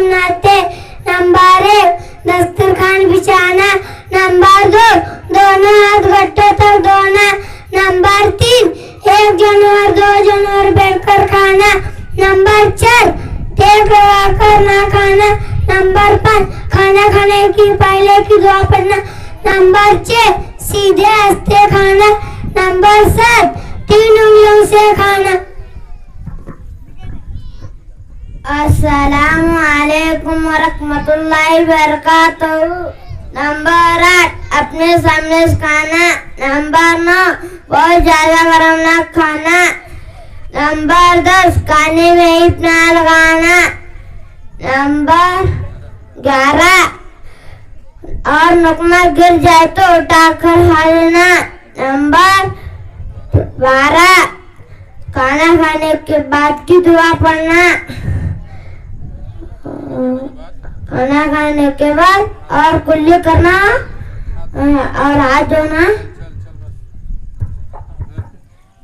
सुनाते। नंबर 1 दस्तरखान बिछाना। नंबर 2 दोनों हाथ गट्टों तक धोना। नंबर 3 एक जानवर 2 जानवर बैठकर खाना। नंबर 4 टेक लगाकर ना खाना। नंबर 5 खाना खाने की पहले की दुआ पढ़ना। नंबर 6 सीधे हंसते खाना। नंबर 7 3 उंगलियों से खाना। अस्सलामु अलैकुम वरहमतुल्लाहि वबरकातुहू। नंबर 8 अपने सामने से खाना। नंबर 9 बहुत ज्यादा गरम ना खाना। नंबर 10 खाने में ईट ना लगाना। नंबर 11 और नकमा गिर जाए तो उठाकर खा लेना। नंबर 12 खाना खाने के बाद की दुआ पढ़ना। खाना खाने के बाद और कुल्ली करना और हाथ धोना।